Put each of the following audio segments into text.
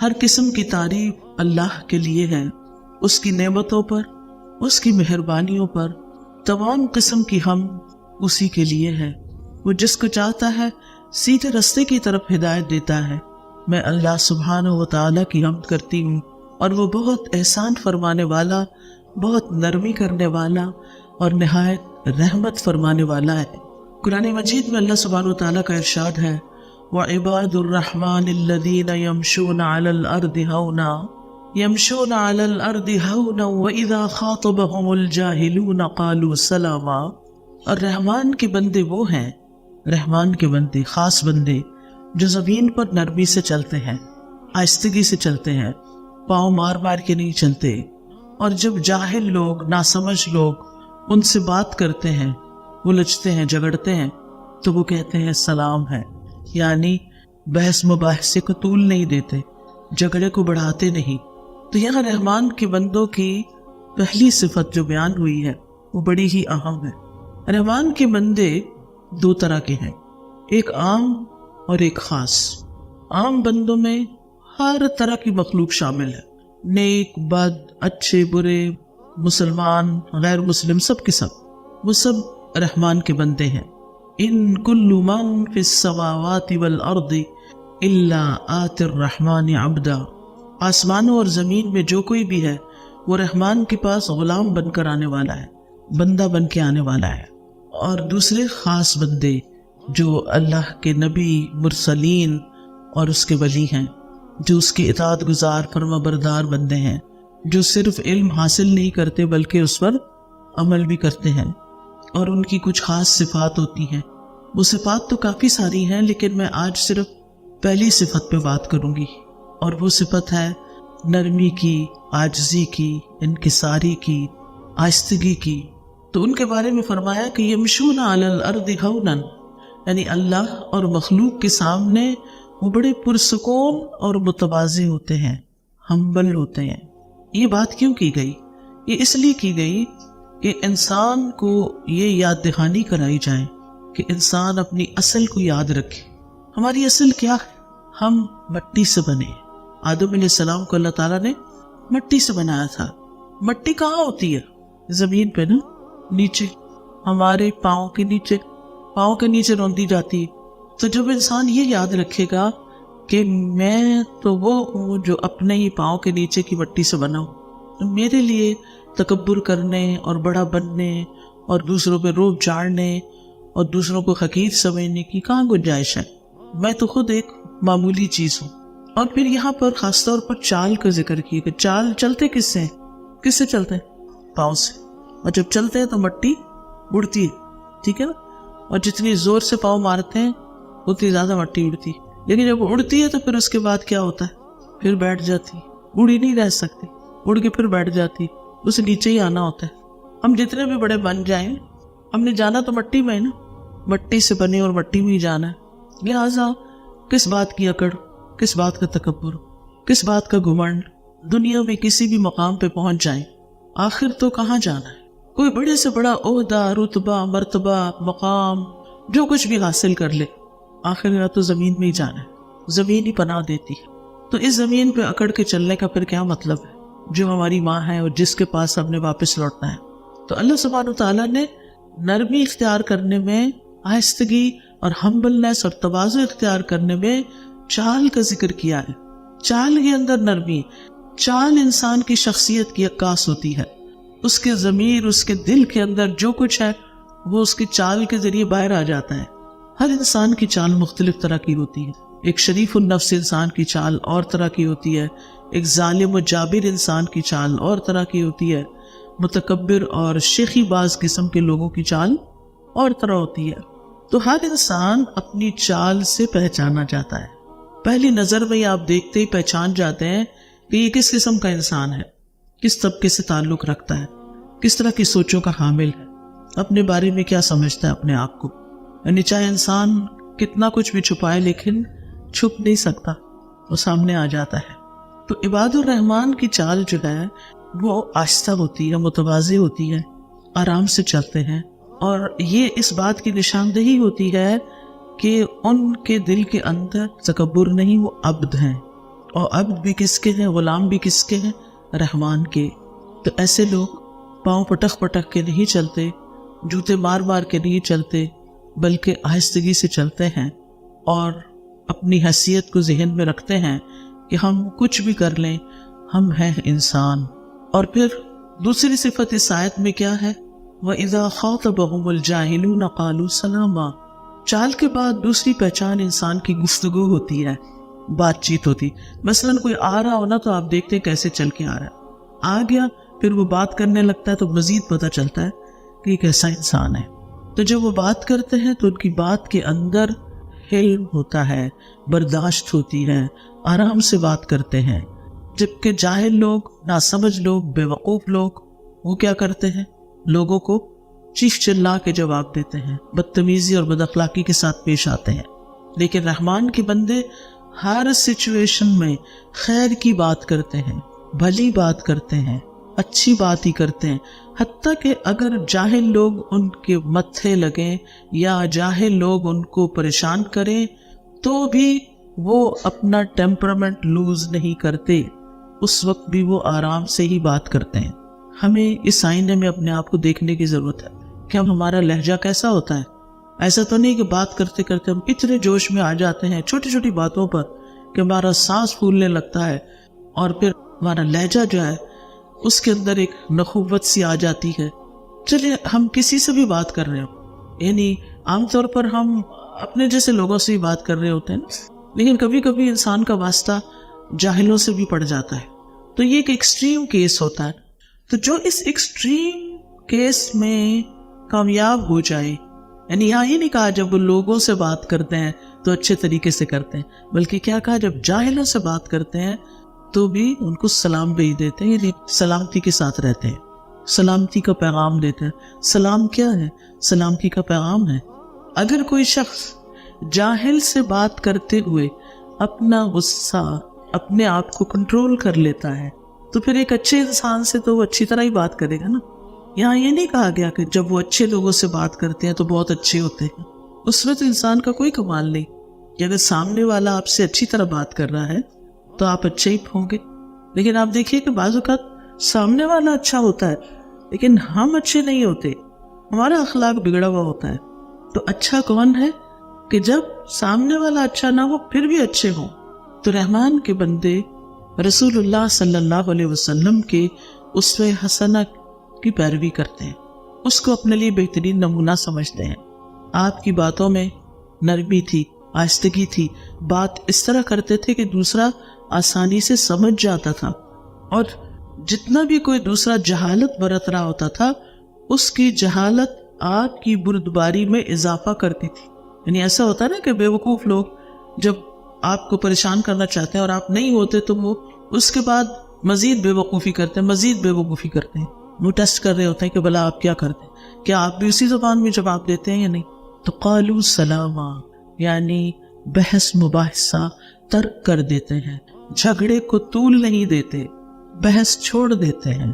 ہر قسم کی تعریف اللہ کے لیے ہے، اس کی نعمتوں پر، اس کی مہربانیوں پر تمام قسم کی حمد اسی کے لیے ہے۔ وہ جس کو چاہتا ہے سیدھے رستے کی طرف ہدایت دیتا ہے۔ میں اللہ سبحانہ و تعالیٰ کی حمد کرتی ہوں، اور وہ بہت احسان فرمانے والا، بہت نرمی کرنے والا اور نہایت رحمت فرمانے والا ہے۔ قرآن مجید میں اللہ سبحانہ و تعالیٰ کا ارشاد ہے، وَعِبَادُ الرَّحْمَنِ الَّذِينَ يَمْشُونَ عَلَى الْأَرْضِ هَوْنًا وَإِذَا خَاطَبَهُمُ الْجَاهِلُونَ قَالُوا سَلَامًا۔ اور رحمان کے بندے وہ ہیں، رحمان کے بندے، خاص بندے جو زمین پر نرمی سے چلتے ہیں، آہستگی سے چلتے ہیں، پاؤں مار مار کے نہیں چلتے، اور جب جاہل لوگ، ناسمجھ لوگ ان سے بات کرتے ہیں، الجھتے ہیں، جھگڑتے ہیں، تو وہ کہتے ہیں سلام ہے، یعنی بحث مباحثے کو طول نہیں دیتے، جھگڑے کو بڑھاتے نہیں۔ تو یہاں رحمان کے بندوں کی پہلی صفت جو بیان ہوئی ہے وہ بڑی ہی اہم ہے۔ رحمان کے بندے دو طرح کے ہیں، ایک عام اور ایک خاص۔ عام بندوں میں ہر طرح کی مخلوق شامل ہے، نیک، بد، اچھے، برے، مسلمان، غیر مسلم، سب کے سب، وہ سب رحمان کے بندے ہیں۔ ان کل من فی السماوات والارض الا آتی الرحمن عبدا۔ آسمانوں اور زمین میں جو کوئی بھی ہے وہ رحمان کے پاس غلام بن کر آنے والا ہے، بندہ بن کے آنے والا ہے۔ اور دوسرے خاص بندے جو اللہ کے نبی، مرسلین اور اس کے ولی ہیں، جو اس کے اطاعت گزار، فرما بردار بندے ہیں، جو صرف علم حاصل نہیں کرتے بلکہ اس پر عمل بھی کرتے ہیں، اور ان کی کچھ خاص صفات ہوتی ہیں۔ وہ صفات تو کافی ساری ہیں، لیکن میں آج صرف پہلی صفت پہ بات کروں گی، اور وہ صفت ہے نرمی کی، عاجزی کی، انکساری کی، آہستگی کی۔ تو ان کے بارے میں فرمایا کہ یمشون علی الارض ہونا، یعنی اللہ اور مخلوق کے سامنے وہ بڑے پرسکون اور متواضع ہوتے ہیں، ہمبل ہوتے ہیں۔ یہ بات کیوں کی گئی؟ یہ اس لیے کی گئی کہ انسان کو یہ یاد دہانی کرائی جائے کہ انسان اپنی اصل کو یاد رکھے۔ ہماری اصل کیا ہے؟ ہم مٹی سے بنے۔ آدم علیہ السلام کو اللہ تعالیٰ نے مٹی سے بنایا تھا۔ مٹی کہاں ہوتی ہے؟ زمین پہ نا، نیچے، ہمارے پاؤں کے نیچے روندی جاتی ہے۔ تو جب انسان یہ یاد رکھے گا کہ میں تو وہ ہوں جو اپنے ہی پاؤں کے نیچے کی مٹی سے بنا ہوں، میرے لیے تکبر کرنے اور بڑا بننے اور دوسروں پہ روب جاڑنے اور دوسروں کو حقیر سمجھنے کی کہاں گنجائش ہے؟ میں تو خود ایک معمولی چیز ہوں۔ اور پھر یہاں پر خاص طور پر چال کا ذکر کیا کہ چال چلتے کس سے چلتے ہیں؟ پاؤں سے۔ اور جب چلتے ہیں تو مٹی اڑتی ہے، ٹھیک ہے نا؟ اور جتنی زور سے پاؤں مارتے ہیں اتنی زیادہ مٹی اڑتی ہے، لیکن جب اڑتی ہے تو پھر اس کے بعد کیا ہوتا ہے؟ پھر بیٹھ جاتی، اڑی نہیں رہ سکتی، اڑ کے پھر بیٹھ جاتی، اسے نیچے ہی آنا ہوتا ہے۔ ہم جتنے بھی بڑے بن جائیں، ہم نے جانا تو مٹی میں ہے نا، مٹی سے بنے اور مٹی میں ہی جانا ہے۔ لہٰذا کس بات کی اکڑ، کس بات کا تکبر، کس بات کا گھمنڈ؟ دنیا میں کسی بھی مقام پہ پہنچ جائیں، آخر تو کہاں جانا ہے؟ کوئی بڑے سے بڑا عہدہ، رتبہ، مرتبہ، مقام، جو کچھ بھی حاصل کر لے، آخر یا تو زمین میں ہی جانا ہے، زمین ہی پناہ دیتی ہے۔ تو اس زمین پہ اکڑ کے چلنے کا پھر کیا مطلب ہے؟ جو ہماری ماں ہے اور جس کے پاس ہم نے واپس لوٹنا ہے۔ تو اللہ سبحانہ تعالیٰ نے نرمی اختیار کرنے میں، آہستگی اور ہمبلنس اور تواضع اختیار کرنے میں چال کا ذکر کیا ہے۔ چال کے اندر نرمی، چال انسان کی شخصیت کی عکاس ہوتی ہے۔ اس کے ضمیر، اس کے دل کے اندر جو کچھ ہے وہ اس کی چال کے ذریعے باہر آ جاتا ہے۔ ہر انسان کی چال مختلف طرح کی ہوتی ہے۔ ایک شریف النفس انسان کی چال اور طرح کی ہوتی ہے، ایک ظالم و جابر انسان کی چال اور طرح کی ہوتی ہے، متکبر اور شیخی باز قسم کے لوگوں کی چال اور طرح ہوتی ہے۔ تو ہر انسان اپنی چال سے پہچانا جاتا ہے۔ پہلی نظر میں آپ دیکھتے ہی پہچان جاتے ہیں کہ یہ کس قسم کا انسان ہے، کس طبقے سے تعلق رکھتا ہے، کس طرح کی سوچوں کا حامل ہے، اپنے بارے میں کیا سمجھتا ہے اپنے آپ کو۔ یعنی چاہے انسان کتنا کچھ بھی چھپائے لیکن چھپ نہیں سکتا، وہ سامنے آ جاتا ہے۔ تو عباد الرحمن کی چال جو ہے وہ آہستہ ہوتی ہے، متواضع ہوتی ہے، آرام سے چلتے ہیں، اور یہ اس بات کی نشاندہی ہوتی ہے کہ ان کے دل کے اندر تکبر نہیں، وہ عبد ہیں، اور عبد بھی کس کے ہیں، غلام بھی کس کے ہیں، رحمان کے۔ تو ایسے لوگ پاؤں پٹک پٹک کے نہیں چلتے، جوتے مار مار کے نہیں چلتے، بلکہ آہستگی سے چلتے ہیں اور اپنی حیثیت کو ذہن میں رکھتے ہیں کہ ہم کچھ بھی کر لیں، ہم ہیں انسان۔ اور پھر دوسری صفت اس آیت میں کیا ہے؟ وَإِذَا خَاطَبَهُمُ الْجَاهِلُونَ قَالُوا سَلَامًا۔ چال کے بعد دوسری پہچان انسان کی گفتگو ہوتی ہے، بات چیت ہوتی۔ مثلا کوئی آ رہا ہونا تو آپ دیکھتے ہیں کیسے چل کے آ رہا ہے، آ گیا پھر وہ بات کرنے لگتا ہے تو مزید پتہ چلتا ہے کہ یہ کیسا انسان ہے۔ تو جب وہ بات کرتے ہیں تو ان کی بات کے اندر حلم ہوتا ہے، برداشت ہوتی ہے، آرام سے بات کرتے ہیں۔ جبکہ جاہل لوگ، ناسمجھ لوگ، بے وقوف لوگ، وہ کیا کرتے ہیں؟ لوگوں کو چیخ چلا کے جواب دیتے ہیں، بدتمیزی اور بد اخلاقی کے ساتھ پیش آتے ہیں۔ لیکن رحمان کے بندے ہر سچویشن میں خیر کی بات کرتے ہیں، بھلی بات کرتے ہیں، اچھی بات ہی کرتے ہیں۔ حتیٰ کہ اگر جاہل لوگ ان کے متھے لگیں یا جاہل لوگ ان کو پریشان کریں تو بھی وہ اپنا ٹیمپرامنٹ لوز نہیں کرتے، اس وقت بھی وہ آرام سے ہی بات کرتے ہیں۔ ہمیں اس آئینے میں اپنے آپ کو دیکھنے کی ضرورت ہے کہ ہمارا لہجہ کیسا ہوتا ہے۔ ایسا تو نہیں کہ بات کرتے کرتے ہم اتنے جوش میں آ جاتے ہیں چھوٹی چھوٹی باتوں پر کہ ہمارا سانس پھولنے لگتا ہے اور پھر ہمارا لہجہ جو ہے اس کے اندر ایک نخوت سی آ جاتی ہے۔ چلیے ہم کسی سے بھی بات کر رہے ہوں، یعنی عام طور پر ہم اپنے جیسے لوگوں سے ہی بات کر رہے ہوتے ہیں، لیکن کبھی کبھی انسان کا واسطہ جاہلوں سے بھی پڑ جاتا ہے، تو یہ ایک ایکسٹریم کیس ہوتا ہے۔ تو جو اس ایکسٹریم کیس میں کامیاب ہو جائے، یعنی یہاں یہ نہیں کہا جب وہ لوگوں سے بات کرتے ہیں تو اچھے طریقے سے کرتے ہیں، بلکہ کیا کہا جب جاہلوں سے بات کرتے ہیں تو بھی ان کو سلام بھیج دیتے ہیں، یعنی سلامتی کے ساتھ رہتے ہیں، سلامتی کا پیغام دیتے ہیں۔ سلام کیا ہے؟ سلامتی کا پیغام ہے۔ اگر کوئی شخص جاہل سے بات کرتے ہوئے اپنا غصہ، اپنے آپ کو کنٹرول کر لیتا ہے تو پھر ایک اچھے انسان سے تو وہ اچھی طرح ہی بات کرے گا نا۔ یہاں یہ نہیں کہا گیا کہ جب وہ اچھے لوگوں سے بات کرتے ہیں تو بہت اچھے ہوتے ہیں، اس میں تو انسان کا کوئی کمال نہیں کہ اگر سامنے والا آپ سے اچھی طرح بات کر رہا ہے تو آپ اچھے ہی ہوں گے۔ لیکن آپ دیکھیے کہ بعض اوقات سامنے والا اچھا ہوتا ہے لیکن ہم اچھے نہیں ہوتے، ہمارا اخلاق بگڑا ہوا ہوتا ہے۔ تو اچھا کون ہے کہ جب سامنے والا اچھا نہ ہو پھر بھی اچھے ہوں۔ تو رحمان کے بندے رسول اللہ صلی اللہ علیہ وسلم کے اسوہ حسنہ کی پیروی کرتے ہیں، اس کو اپنے لیے بہترین نمونہ سمجھتے ہیں۔ آپ کی باتوں میں نرمی تھی، آہستگی تھی، بات اس طرح کرتے تھے کہ دوسرا آسانی سے سمجھ جاتا تھا، اور جتنا بھی کوئی دوسرا جہالت برت رہا ہوتا تھا اس کی جہالت آپ کی بردباری میں اضافہ کرتی تھی۔ یعنی ایسا ہوتا ہے نا کہ بے وقوف لوگ جب آپ کو پریشان کرنا چاہتے ہیں اور آپ نہیں ہوتے تو وہ اس کے بعد مزید بے وقوفی کرتے ہیں، مزید بے وقوفی کرتے ہیں، وہ ٹیسٹ کر رہے ہوتے ہیں کہ بھلا آپ کیا کرتے ہیں، کیا آپ بھی اسی زبان میں جواب دیتے ہیں یا نہیں۔ تو قالوا سلاما، یعنی بحث مباحثہ ترک کر دیتے ہیں، جھگڑے کو طول نہیں دیتے، بحث چھوڑ دیتے ہیں۔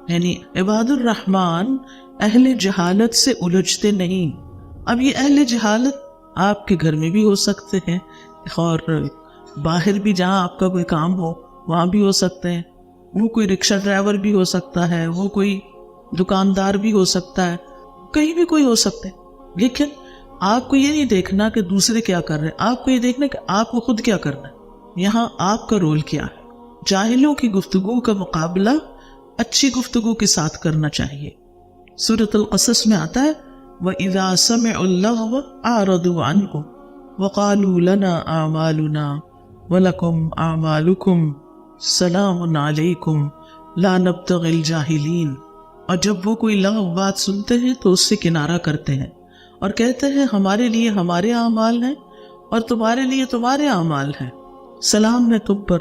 یعنی عباد الرحمن اہل جہالت سے الجھتے نہیں۔ اب یہ اہل جہالت آپ کے گھر میں بھی ہو سکتے ہیں اور باہر بھی جہاں آپ کا کوئی کام ہو وہاں بھی ہو سکتے ہیں، وہ کوئی رکشہ ڈرائیور بھی ہو سکتا ہے، وہ کوئی دکاندار بھی ہو سکتا ہے، کہیں بھی کوئی ہو سکتا ہے۔ لیکن آپ کو یہ نہیں دیکھنا کہ دوسرے کیا کر رہے ہیں، آپ کو یہ دیکھنا کہ آپ کو خود کیا کرنا ہے، یہاں آپ کا رول کیا ہے۔ جاہلوں کی گفتگو کا مقابلہ اچھی گفتگو کے ساتھ کرنا چاہیے۔ سورۃ القصص میں آتا ہے وَإِذَا سَمِعُوا اللَّغْوَ أَعْرَضُوا عَنْهُ وَقَالُوا لَنَا أَعْمَالُنَا وَلَكُمْ أَعْمَالُكُمْ سَلَامٌ عَلَيْكُمْ لَا نَبْتَغِي الْجَاهِلِينَ۔ اور جب وہ کوئی لغو بات سنتے ہیں تو اس سے کنارہ کرتے ہیں اور کہتے ہیں ہمارے لیے ہمارے اعمال ہیں اور تمہارے لیے تمہارے اعمال ہیں، سلام ہے تم پر،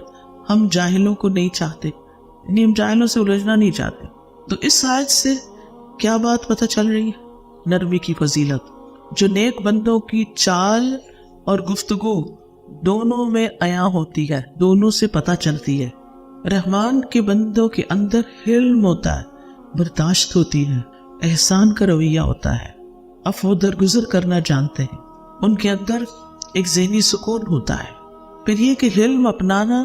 ہم جاہلوں کو نہیں چاہتے، یعنی ہم جاہلوں سے الجھنا نہیں چاہتے۔ تو اس آیت سے کیا بات پتہ چل رہی ہے؟ نرمی کی فضیلت، جو نیک بندوں کی چال اور گفتگو دونوں میں عیاں ہوتی ہے، دونوں سے پتہ چلتی ہے۔ رحمان کے بندوں کے اندر حلم ہوتا ہے، برداشت ہوتی ہے، احسان کا رویہ ہوتا ہے، عفو درگزر کرنا جانتے ہیں، ان کے اندر ایک ذہنی سکون ہوتا ہے۔ پھر یہ کہ حلم اپنانا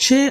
6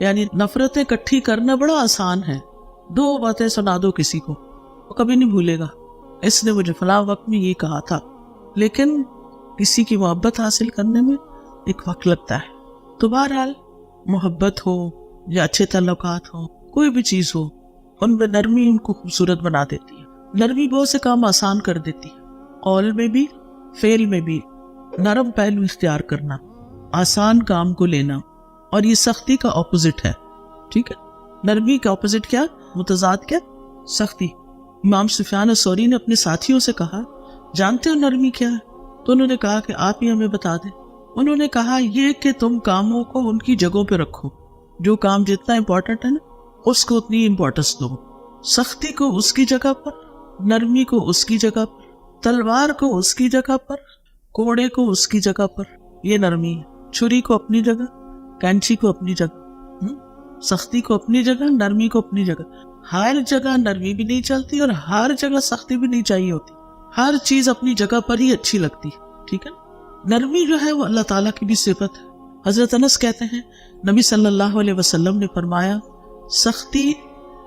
یعنی نفرتیں اکٹھی کرنا بڑا آسان ہے. 2 باتیں سنا دو کسی کو، وہ کبھی نہیں بھولے گا اس نے مجھے فلاں وقت میں یہ کہا تھا. لیکن کسی کی محبت حاصل کرنے میں ایک وقت لگتا ہے. تو بہرحال محبت ہو یا اچھے تعلقات ہو، کوئی بھی چیز ہو، ان میں نرمی ان کو خوبصورت بنا دیتی ہے. نرمی بہت سے کام آسان کر دیتی ہے. قول میں بھی فعل میں بھی نرم پہلو اختیار کرنا، آسان کام کو لینا، اور یہ سختی کا اپوزٹ ہے. ٹھیک ہے، نرمی کا اپوزٹ کیا، متضاد کیا، سختی. امام سفیان ثوری نے اپنے ساتھیوں سے کہا جانتے ہو نرمی کیا ہے؟ تو انہوں نے کہا کہ آپ ہی ہمیں بتا دیں. انہوں نے کہا یہ کہ تم کاموں کو ان کی جگہوں پہ رکھو. جو کام جتنا امپورٹنٹ ہے نا اس کو اتنی امپورٹنس دو. سختی کو اس کی جگہ پر، نرمی کو اس کی جگہ پر، تلوار کو اس کی جگہ پر، کوڑے کو اس کی جگہ پر. یہ نرمی ہے. چھری کو اپنی جگہ، کینچی کو اپنی جگہ، سختی کو اپنی جگہ، نرمی کو اپنی جگہ. ہر جگہ نرمی بھی نہیں چلتی اور ہر جگہ سختی بھی نہیں چاہیے ہوتی. ہر چیز اپنی جگہ پر ہی اچھی لگتی ہے. ٹھیک ہے، نرمی جو ہے وہ اللہ تعالیٰ کی بھی صفت ہے. حضرت انس کہتے ہیں نبی صلی اللہ علیہ وسلم نے فرمایا سختی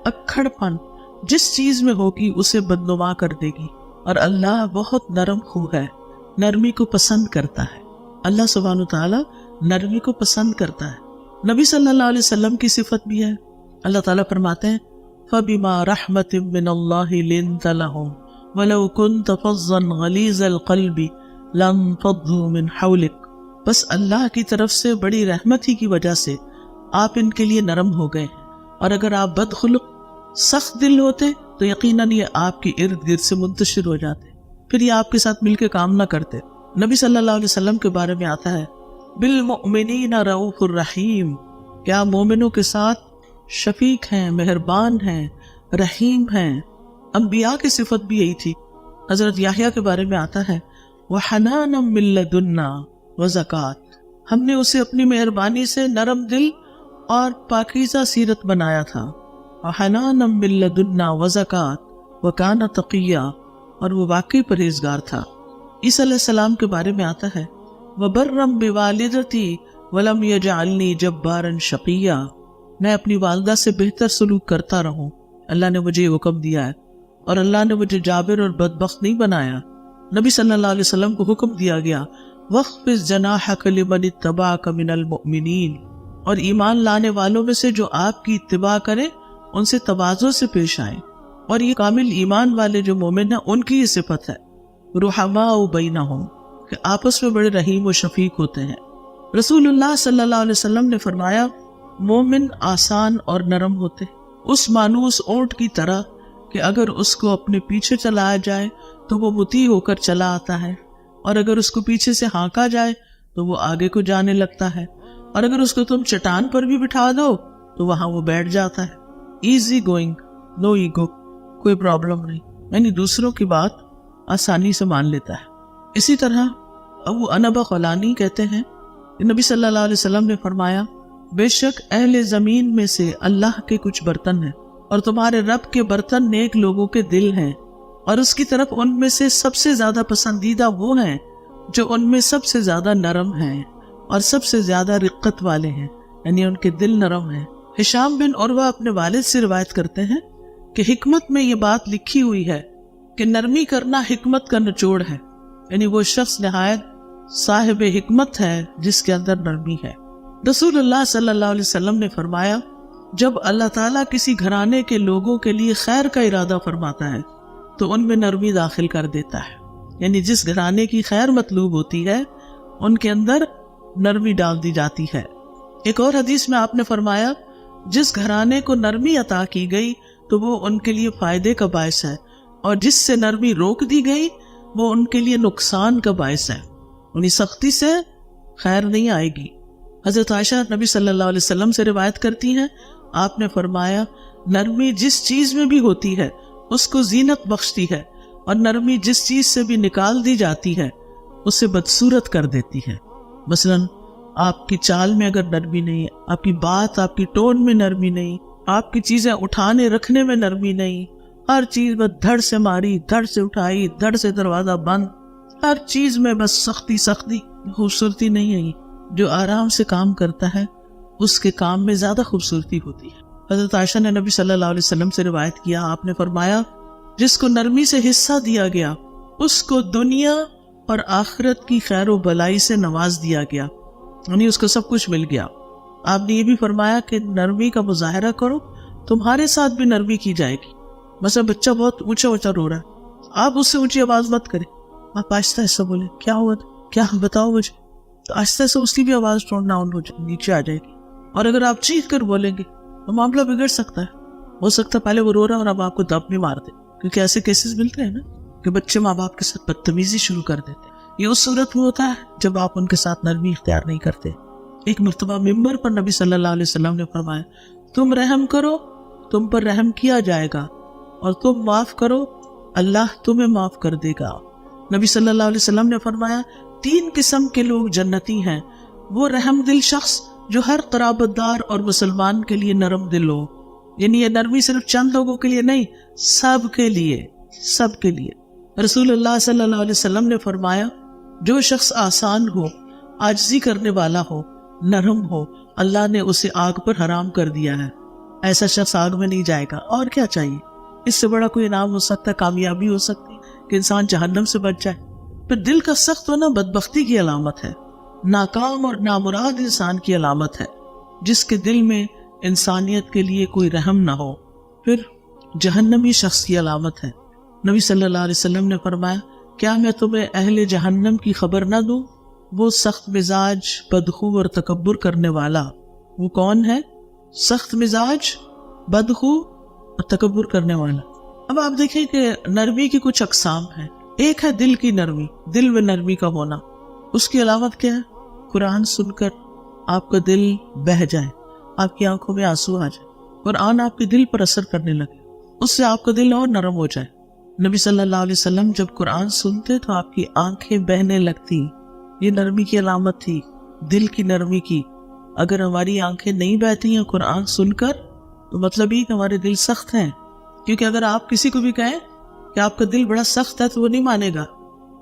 اکھڑ پن جس چیز میں ہوگی اسے بدنما کر دے گی، اور اللہ بہت نرم خو ہے، نرمی کو پسند کرتا ہے. اللہ سبحانہ تعالیٰ نرمی کو پسند کرتا ہے. نبی صلی اللہ علیہ وسلم کی صفت بھی ہے. اللہ تعالیٰ فرماتے ہیں فَبِمَا رَحْمَةٍ مِّنَ اللَّهِ لِنْتَ لَهُمْ وَلَوْ كُنْتَ فَظًّا غَلِيظَ الْقَلْبِ لَانفَضُّوا مِنْ حَوْلِكَ. بس اللہ کی طرف سے بڑی رحمت ہی کی وجہ سے آپ ان کے لیے نرم ہو گئے ہیں، اور اگر آپ بدخلق سخت دل ہوتے تو یقیناً یہ آپ کی ارد گرد سے منتشر ہو جاتے، پھر یہ آپ کے ساتھ مل کے کام نہ کرتے. نبی صلی اللہ علیہ وسلم کے بارے میں آتا ہے بالمؤمنین رؤوف الرحیم، کیا مومنوں کے ساتھ شفیق ہیں، مہربان ہیں، رحیم ہیں. انبیاء کی صفت بھی یہی تھی. حضرت یحییٰ کے بارے میں آتا ہے وَحَنَانًا مِن لَدُنَّا وَزَکَاةً، ہم نے اسے اپنی مہربانی سے نرم دل اور پاکیزہ سیرت بنایا تھا. وَحَنَانًا مِن لَدُنَّا وَزَکَاةً وَكَانَ تَقِيًّا، اور وہ واقعی پرہیزگار تھا. عیسیٰ علیہ السلام کے بارے میں آتا ہے وَبَرًّا بِوَالِدَتِي وَلَمْ يَجْعَلْنِي جَبَّارًا شَقِيًّا، میں اپنی والدہ سے بہتر سلوک کرتا رہوں، اللہ نے مجھے یہ حکم دیا ہے، اور اللہ نے مجھے جابر اور بدبخت نہیں بنایا. نبی صلی اللہ علیہ وسلم کو حکم دیا گیا وَاخْفِضْ جَنَاحَكَ لِمَنِ اتَّبَعَكَ مِنَ الْمُؤْمِنِينَ، اور ایمان لانے والوں میں سے جو آپ کی اتباع کریں ان سے تواضع سے پیش آئیں. اور یہ کامل ایمان والے جو مومن ہیں ان کی یہ صفت ہے رحماء بینہم، کہ آپس میں بڑے رحیم و شفیق ہوتے ہیں. رسول اللہ صلی اللہ علیہ وسلم نے فرمایا مومن آسان اور نرم ہوتے، اس مانوس اونٹ کی طرح کہ اگر اس کو اپنے پیچھے چلایا جائے تو وہ مطیع ہو کر چلا آتا ہے، اور اگر اس کو پیچھے سے ہانکا جائے تو وہ آگے کو جانے لگتا ہے، اور اگر اس کو تم چٹان پر بھی بٹھا دو تو وہاں وہ بیٹھ جاتا ہے. ایزی گوئنگ، نو ایگو، کوئی پرابلم نہیں، یعنی دوسروں کی بات آسانی سے مان لیتا ہے. اسی طرح ابو انبا خولانی کہتے ہیں کہ نبی صلی اللہ علیہ وسلم نے فرمایا بے شک اہل زمین میں سے اللہ کے کچھ برتن ہیں، اور تمہارے رب کے برتن نیک لوگوں کے دل ہیں، اور اس کی طرف ان میں سے سب سے زیادہ پسندیدہ وہ ہیں جو ان میں سب سے زیادہ نرم ہیں اور سب سے زیادہ رقت والے ہیں، یعنی ان کے دل نرم ہیں. ہشام بن عروہ اپنے والد سے روایت کرتے ہیں کہ حکمت میں یہ بات لکھی ہوئی ہے کہ نرمی کرنا حکمت کا نچوڑ ہے، یعنی وہ شخص نہایت صاحب حکمت ہے جس کے اندر نرمی ہے. رسول اللہ صلی اللہ علیہ وسلم نے فرمایا جب اللہ تعالیٰ کسی گھرانے کے لوگوں کے لیے خیر کا ارادہ فرماتا ہے تو ان میں نرمی داخل کر دیتا ہے، یعنی جس گھرانے کی خیر مطلوب ہوتی ہے ان کے اندر نرمی ڈال دی جاتی ہے. ایک اور حدیث میں آپ نے فرمایا جس گھرانے کو نرمی عطا کی گئی تو وہ ان کے لیے فائدے کا باعث ہے، اور جس سے نرمی روک دی گئی وہ ان کے لیے نقصان کا باعث ہے، انہیں سختی سے خیر نہیں آئے گی. حضرت عائشہ نبی صلی اللہ علیہ وسلم سے روایت کرتی ہیں آپ نے فرمایا نرمی جس چیز میں بھی ہوتی ہے اس کو زینت بخشتی ہے، اور نرمی جس چیز سے بھی نکال دی جاتی ہے اسے بدصورت کر دیتی ہے. مثلاً آپ کی چال میں اگر نرمی نہیں، آپ کی بات، آپ کی ٹون میں نرمی نہیں، آپ کی چیزیں اٹھانے رکھنے میں نرمی نہیں، ہر چیز بس دھڑ سے ماری، دھڑ سے اٹھائی، دھڑ سے دروازہ بند، ہر چیز میں بس سختی، خوبصورتی نہیں ہے. جو آرام سے کام کرتا ہے اس کے کام میں زیادہ خوبصورتی ہوتی ہے۔ حضرت عائشہ نے نبی صلی اللہ علیہ وسلم سے روایت کیا، آپ نے فرمایا جس کو نرمی سے حصہ دیا گیا اس کو دنیا اور آخرت کی خیر و بلائی سے نواز دیا گیا، یعنی اس کو سب کچھ مل گیا۔ آپ نے یہ بھی فرمایا کہ نرمی کا مظاہرہ کرو، تمہارے ساتھ بھی نرمی کی جائے گی۔ مثلا بچہ بہت اونچا اونچا رو رہا ہے، آپ اس سے اونچی آواز مت کریں، آپ آہستہ آہستہ بولیں کیا ہوا تھا، کیا بتاؤ مجھے، تو آہستہ سے اس کی بھی آواز ٹون ڈاؤن ہو جائے، نیچے آ جائے گی۔ اور اگر آپ چیخ کر بولیں گے تو معاملہ بگڑ سکتا ہے، ہو سکتا ہے پہلے وہ رو رہا ہے اور اب آپ کو دب بھی مار دے، کیونکہ ایسے کیسز ملتے ہیں نا کہ بچے ماں باپ کے ساتھ بدتمیزی شروع کر دیتے ہیں۔ یہ اس صورت میں ہوتا ہے جب آپ ان کے ساتھ نرمی اختیار نہیں کرتے۔ ایک مرتبہ ممبر پر نبی صلی اللہ علیہ وسلم نے فرمایا تم رحم کرو تم پر رحم کیا جائے گا، اور تم معاف کرو اللہ تمہیں معاف کر دے گا۔ نبی صلی اللہ علیہ وسلم نے فرمایا 3 قسم کے لوگ جنتی ہیں، وہ رحم دل شخص جو ہر قرابت دار اور مسلمان کے لیے نرم دل ہو، یعنی یہ نرمی صرف چند لوگوں کے لیے نہیں، سب کے لیے، سب کے لیے۔ رسول اللہ صلی اللہ علیہ وسلم نے فرمایا جو شخص آسان ہو، عاجزی کرنے والا ہو، نرم ہو، اللہ نے اسے آگ پر حرام کر دیا ہے، ایسا شخص آگ میں نہیں جائے گا۔ اور کیا چاہیے، اس سے بڑا کوئی انعام ہو سکتا ہے، کامیابی ہو سکتی کہ انسان جہنم سے بچ جائے۔ پھر دل کا سخت ہونا بدبختی کی علامت ہے، ناکام اور نامراد انسان کی علامت ہے، جس کے دل میں انسانیت کے لیے کوئی رحم نہ ہو، پھر جہنمی شخص کی علامت ہے۔ نبی صلی اللہ علیہ وسلم نے فرمایا کیا میں تمہیں اہل جہنم کی خبر نہ دوں؟ وہ سخت مزاج، بدخو اور تکبر کرنے والا۔ وہ کون ہے؟ سخت مزاج، بدخو اور تکبر کرنے والا۔ اب آپ دیکھیں کہ نرمی کی کچھ اقسام ہیں۔ ایک ہے دل کی نرمی، دل میں نرمی کا ہونا۔ اس کی علامت کیا ہے؟ قرآن سن کر آپ کا دل بہہ جائے، آپ کی آنکھوں میں آنسو آ جائے، قرآن آپ کے دل پر اثر کرنے لگے، اس سے آپ کا دل اور نرم ہو جائے۔ نبی صلی اللہ علیہ وسلم جب قرآن سنتے تو آپ کی آنکھیں بہنے لگتی، یہ نرمی کی علامت تھی، دل کی نرمی کی۔ اگر ہماری آنکھیں نہیں بہتی ہیں قرآن سن کر تو مطلب یہ کہ ہمارے دل سخت ہیں، کیونکہ اگر آپ کسی کو بھی کہیں کہ آپ کا دل بڑا سخت ہے تو وہ نہیں مانے گا،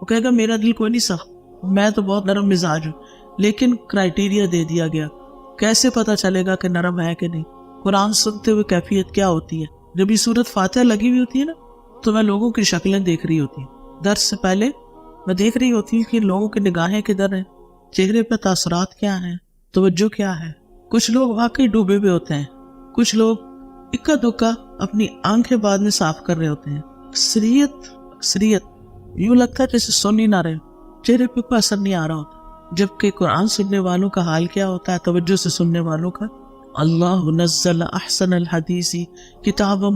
وہ کہے گا میرا دل کوئی نہیں سخت، میں تو بہت نرم مزاج ہوں۔ لیکن کرائیٹیریا دے دیا گیا، کیسے پتا چلے گا کہ نرم ہے کہ نہیں؟ قرآن سنتے ہوئے کیفیت کیا ہوتی ہے؟ جب یہ سورت فاتحہ لگی ہوئی ہوتی ہے نا تو میں لوگوں کی شکلیں دیکھ رہی ہوتی ہوں، درس سے پہلے میں دیکھ رہی ہوتی ہوں کہ لوگوں کی نگاہیں کدھر ہیں، چہرے پہ تاثرات کیا ہیں، توجہ کیا ہے۔ کچھ لوگ واقعی ڈوبے ہوئے ہوتے ہیں، کچھ لوگ اکا دکا اپنی آنکھیں بعد میں صاف کر رہے ہوتے ہیں۔ اکثریت یوں لگتا ہے جیسے سن ہی نہ رہے، چہرے پہ کوئی اثر نہیں آ رہا ہوتا۔ جبکہ قرآن سننے والوں کا حال کیا ہوتا ہے، توجہ سے سننے والوں کا؟ اللہ نزل احسن الحدیث کتابا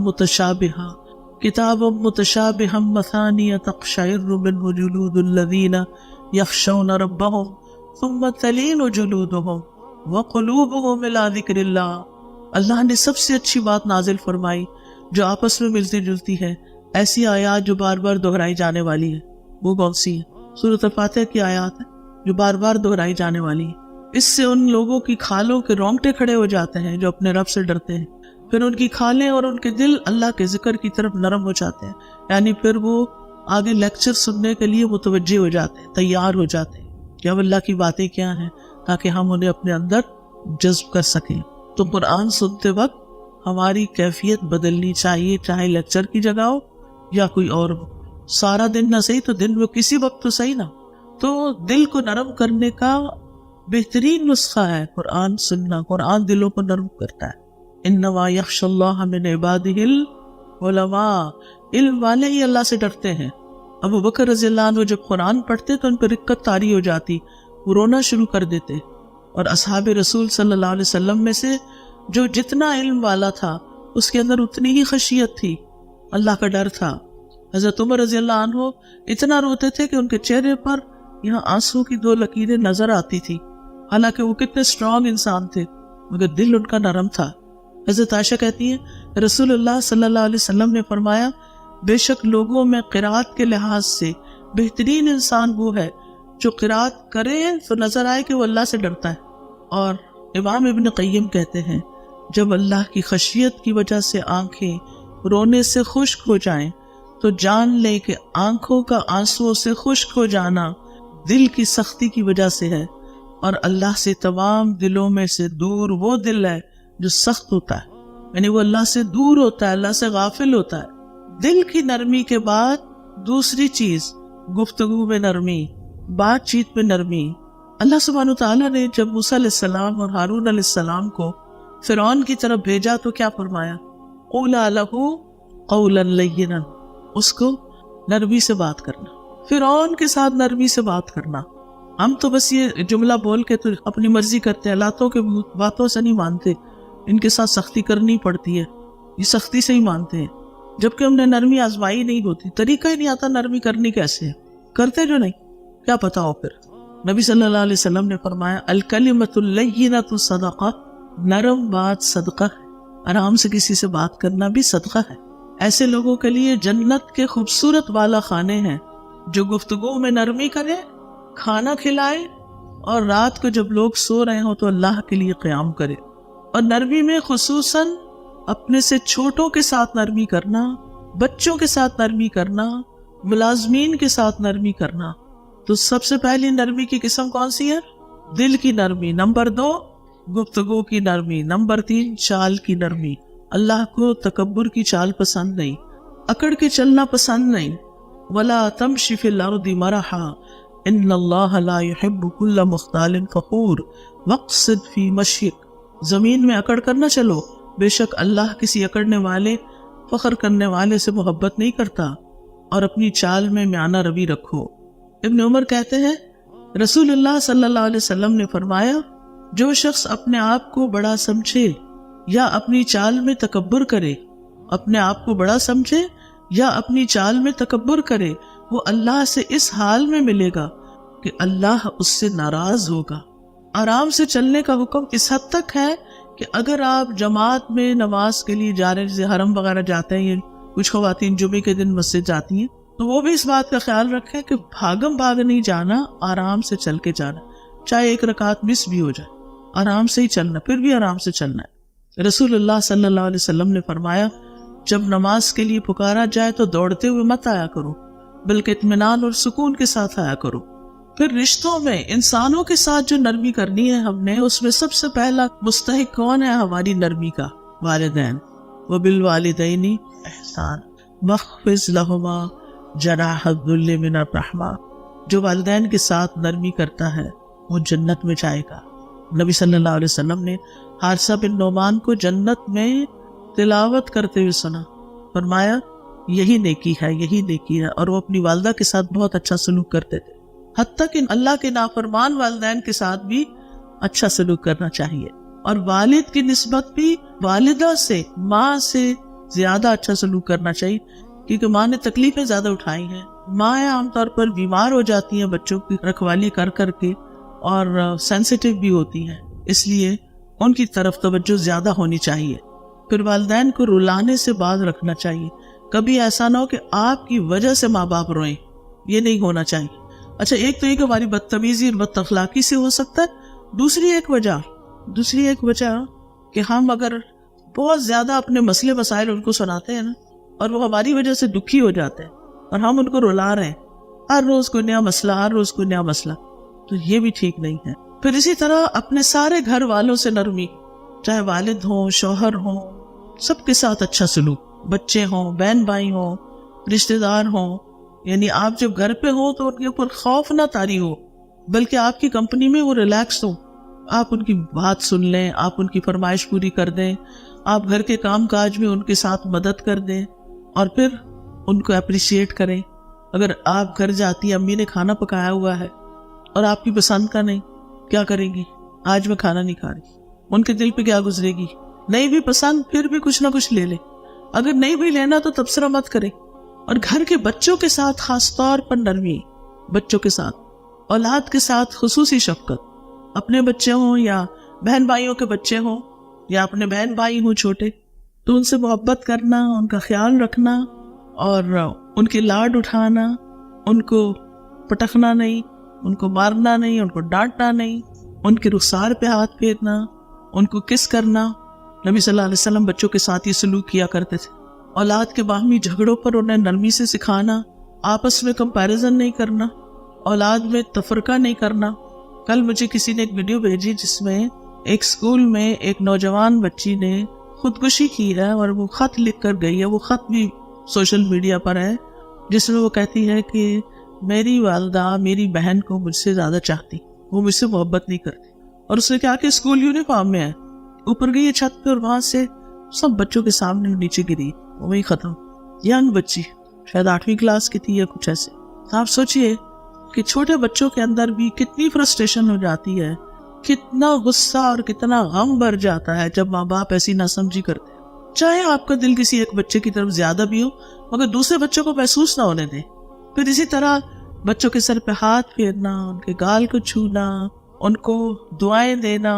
متشابہا مثانی تقشعر منہ جلود الذین یخشون ربہم ثم تلین جلودہم وقلوبہم الی ذکر اللہ۔ اللہ نے سب سے اچھی بات نازل فرمائی جو آپس میں ملتی جلتی ہے، ایسی آیات جو بار بار دہرائی جانے والی ہے۔ وہ کون سی ہے؟ سورۃ الفاتحہ کی آیات ہے جو بار بار دہرائی جانے والی ہے۔ اس سے ان لوگوں کی کھالوں کے رونگٹے کھڑے ہو جاتے ہیں جو اپنے رب سے ڈرتے ہیں، پھر ان کی کھالیں اور ان کے دل اللہ کے ذکر کی طرف نرم ہو جاتے ہیں، یعنی پھر وہ آگے لیکچر سننے کے لیے متوجہ ہو جاتے ہیں، تیار ہو جاتے ہیں کہ اب اللہ کی باتیں کیا ہیں، تاکہ ہم انہیں اپنے اندر جذب کر سکیں۔ تو قرآن سنتے وقت ہماری کیفیت بدلنی چاہیے، چاہے لیکچر کی جگہ ہو یا کوئی اور ہو، سارا دن نہ صحیح تو دن میں کسی وقت تو صحیح نہ۔ تو دل کو نرم کرنے کا بہترین نسخہ ہے قرآن سننا۔ قرآن دلوں کو نرم کرتا ہے۔ انما یخشی اللہ من عبادہ العلماء، علم والے ہی اللہ سے ڈرتے ہیں۔ ابو بکر رضی اللہ عنہ جب قرآن پڑھتے تو ان پر رقت طاری ہو جاتی، وہ رونا شروع کر دیتے۔ اور اصحاب رسول صلی اللہ علیہ وسلم میں سے جو جتنا علم والا تھا اس کے اندر اتنی ہی خشیت تھی، اللہ کا ڈر تھا۔ حضرت عمر رضی اللہ عنہ اتنا روتے تھے کہ ان کے چہرے پر یہاں آنسو کی 2 لکیریں نظر آتی تھی، حالانکہ وہ کتنے اسٹرانگ انسان تھے، مگر دل ان کا نرم تھا۔ حضرت عائشہ کہتی ہیں رسول اللہ صلی اللہ علیہ وسلم نے فرمایا بے شک لوگوں میں قرات کے لحاظ سے بہترین انسان وہ ہے جو قرات کرے تو نظر آئے کہ وہ اللہ سے ڈرتا ہے۔ اور امام ابن قیم کہتے ہیں جب اللہ کی خشیت کی وجہ سے آنکھیں رونے سے خشک ہو جائیں تو جان لے کہ آنکھوں کا آنسو سے خشک ہو جانا دل کی سختی کی وجہ سے ہے، اور اللہ سے تمام دلوں میں سے دور وہ دل ہے جو سخت ہوتا ہے، یعنی وہ اللہ سے دور ہوتا ہے، اللہ سے غافل ہوتا ہے۔ دل کی نرمی کے بعد دوسری چیز گفتگو میں نرمی، بات چیت میں نرمی۔ اللہ سبحانہ تعالیٰ نے جب موسیٰ علیہ السلام اور ہارون علیہ السلام کو فرعون کی طرف بھیجا تو کیا فرمایا؟ قولا لہ قولا لینا، اس کو نرمی سے بات کرنا، فرعون کے ساتھ نرمی سے بات کرنا۔ ہم تو بس یہ جملہ بول کے تو اپنی مرضی کرتے ہیں، اللہ کے باتوں سے نہیں مانتے، ان کے ساتھ سختی کرنی پڑتی ہے، یہ سختی سے ہی مانتے ہیں، جبکہ ہم نے نرمی آزمائی نہیں ہوتی، طریقہ ہی نہیں آتا نرمی کرنی کیسے ہے، کرتے جو نہیں، کیا پتا ہو۔ پھر نبی صلی اللہ علیہ وسلم نے فرمایا الکلمۃ اللیینۃ صدقہ، نرم بات صدقہ ہے، آرام سے کسی سے بات کرنا بھی صدقہ ہے۔ ایسے لوگوں کے لیے جنت کے خوبصورت بالا خانے ہیں جو گفتگو میں نرمی کرے، کھانا کھلائے، اور رات کو جب لوگ سو رہے ہوں تو اللہ کے لیے قیام کرے۔ اور نرمی میں خصوصاً اپنے سے چھوٹوں کے ساتھ نرمی کرنا، بچوں کے ساتھ نرمی کرنا، ملازمین کے ساتھ نرمی کرنا۔ تو سب سے پہلی نرمی کی قسم کون سی ہے؟ دل کی نرمی۔ نمبر 2 گفتگو کی نرمی۔ نمبر 3 چال کی نرمی۔ اللہ کو تکبر کی چال پسند نہیں، اکڑ کے چلنا پسند نہیں۔ وَلَا تَمْشِ فِي الْأَرْضِ مَرَحًا إِنَّ اللَّهَ لَا يُحِبُّ كُلَّ مُخْتَالٍ فَخُورٍ وَاقْصِدْ فِي مَشْيِكَ، زمین میں اکڑ کر نہ چلو، بے شک اللہ کسی اکڑنے والے، فخر کرنے والے سے محبت نہیں کرتا، اور اپنی چال میں میانہ روی رکھو۔ ابن عمر کہتے ہیں رسول اللہ صلی اللہ علیہ وسلم نے فرمایا جو شخص اپنے آپ کو بڑا سمجھے یا اپنی چال میں تکبر کرے، اپنے آپ کو بڑا سمجھے یا اپنی چال میں تکبر کرے، وہ اللہ سے اس حال میں ملے گا کہ اللہ اس سے ناراض ہوگا۔ آرام سے چلنے کا حکم اس حد تک ہے کہ اگر آپ جماعت میں نماز کے لیے جا رہے ہیں، جیسے حرم وغیرہ جاتے ہیں، کچھ خواتین جمعے کے دن مسجد جاتی ہیں، تو وہ بھی اس بات کا خیال رکھیں کہ بھاگم بھاگ نہیں جانا، آرام سے چل کے جانا، چاہے ایک رکعت مس بھی ہو جائے، آرام سے ہی چلنا، پھر بھی آرام سے چلنا ہے۔ رسول اللہ صلی اللہ علیہ وسلم نے فرمایا جب نماز کے لیے پکارا جائے تو دوڑتے ہوئے مت آیا کرو، بلکہ اطمینان اور سکون کے ساتھ آیا کرو۔ پھر رشتوں میں انسانوں کے ساتھ جو نرمی کرنی ہے ہم نے، اس میں سب سے پہلا مستحق کون ہے ہماری نرمی کا؟ والدین۔ وبالوالدین احسان واخفض لہما جناح الذل من الرحمہ، جو والدین کے ساتھ نرمی کرتا ہے وہ جنت میں جائے گا۔ نبی صلی اللہ علیہ وسلم نے حارثہ بن نعمان کو جنت میں تلاوت کرتے ہوئے سنا، فرمایا یہی نیکی ہے، یہی نیکی ہے، اور وہ اپنی والدہ کے ساتھ بہت اچھا سلوک کرتے تھے، حتیٰ کہ اللہ کے نافرمان والدین کے ساتھ بھی اچھا سلوک کرنا چاہیے، اور والد کی نسبت بھی والدہ سے، ماں سے زیادہ اچھا سلوک کرنا چاہیے، کیونکہ ماں نے تکلیفیں زیادہ اٹھائی ہیں۔ ماں عام طور پر بیمار ہو جاتی ہیں بچوں کی رکھوالی کر کر کے، اور سینسیٹیو بھی ہوتی ہیں، اس لیے ان کی طرف توجہ زیادہ ہونی چاہیے۔ پھر والدین کو رلانے سے باز رکھنا چاہیے، کبھی ایسا نہ ہو کہ آپ کی وجہ سے ماں باپ روئیں، یہ نہیں ہونا چاہیے۔ اچھا، ایک تو یہ کہ ہماری بدتمیزی اور بد اخلاقی سے ہو سکتا ہے، دوسری ایک وجہ کہ ہم اگر بہت زیادہ اپنے مسئلے مسائل ان کو سناتے ہیں نا، اور وہ ہماری وجہ سے دکھی ہو جاتے ہیں، اور ہم ان کو رلا رہے ہیں، ہر روز کوئی نیا مسئلہ، تو یہ بھی ٹھیک نہیں ہے۔ پھر اسی طرح اپنے سارے گھر والوں سے نرمی، چاہے والد ہوں، شوہر ہوں، سب کے ساتھ اچھا سلوک، بچے ہوں، بہن بھائی ہوں، رشتہ دار ہوں، یعنی آپ جب گھر پہ ہو تو ان کے اوپر خوف نہ طاری ہو، بلکہ آپ کی کمپنی میں وہ ریلیکس ہو، آپ ان کی بات سن لیں، آپ ان کی فرمائش پوری کر دیں، آپ گھر کے کام کاج میں ان کے ساتھ مدد کر دیں، اور پھر ان کو اپریشیٹ کریں۔ اگر آپ گھر جاتی امی نے کھانا پکایا ہوا ہے اور آپ کی پسند کا نہیں، کیا کریں گی؟ آج میں کھانا نہیں کھا رہی، ان کے دل پہ کیا گزرے گی؟ نہیں بھی پسند پھر بھی کچھ نہ کچھ لے لے، اگر نہیں بھی لینا تو تبصرہ مت کرے۔ اور گھر کے بچوں کے ساتھ خاص طور پر نرمی، بچوں کے ساتھ، اولاد کے ساتھ خصوصی شفقت، اپنے بچے ہوں یا بہن بھائیوں کے بچے ہوں یا اپنے بہن بھائی ہوں چھوٹے، تو ان سے محبت کرنا، ان کا خیال رکھنا، اور ان کے لاڈ اٹھانا، ان کو پٹکنا نہیں، ان کو مارنا نہیں، ان کو ڈانٹنا نہیں، ان کے رخسار پہ ہاتھ پھیرنا، ان کو کس کرنا۔ نبی صلی اللہ علیہ وسلم بچوں کے ساتھ یہ سلوک کیا کرتے تھے۔ اولاد کے باہمی جھگڑوں پر انہیں نرمی سے سکھانا، آپس میں کمپیریزن نہیں کرنا، اولاد میں تفرقہ نہیں کرنا، کل مجھے کسی نے ایک ویڈیو بھیجی جس میں ایک اسکول میں ایک نوجوان بچی نے خودکشی کی ہے اور وہ خط لکھ کر گئی ہے. وہ خط بھی سوشل میڈیا پر ہے جس میں وہ کہتی ہے کہ میری والدہ میری بہن کو مجھ سے زیادہ چاہتی, وہ مجھ سے محبت نہیں کرتی. اور اس نے کہا کہ اسکول یونیفارم میں ہے, اوپر گئی چھت پہ اور وہاں سے سب بچوں کے سامنے نیچے گری, وہی ختم. ینگ بچی, شاید 8ویں کلاس کی تھی یا کچھ ایسے. آپ سوچئے کہ چھوٹے بچوں کے اندر بھی کتنی فرسٹریشن ہو جاتی ہے, کتنا غصہ اور کتنا غم بھر جاتا ہے جب ماں باپ ایسی ناسمجھی کرتے ہیں. چاہے آپ کا دل کسی ایک بچے کی طرف زیادہ بھی ہو مگر دوسرے بچوں کو محسوس نہ ہونے دیں. پھر اسی طرح بچوں کے سر پہ ہاتھ پھیرنا, ان کے گال کو چھونا, ان کو دعائیں دینا,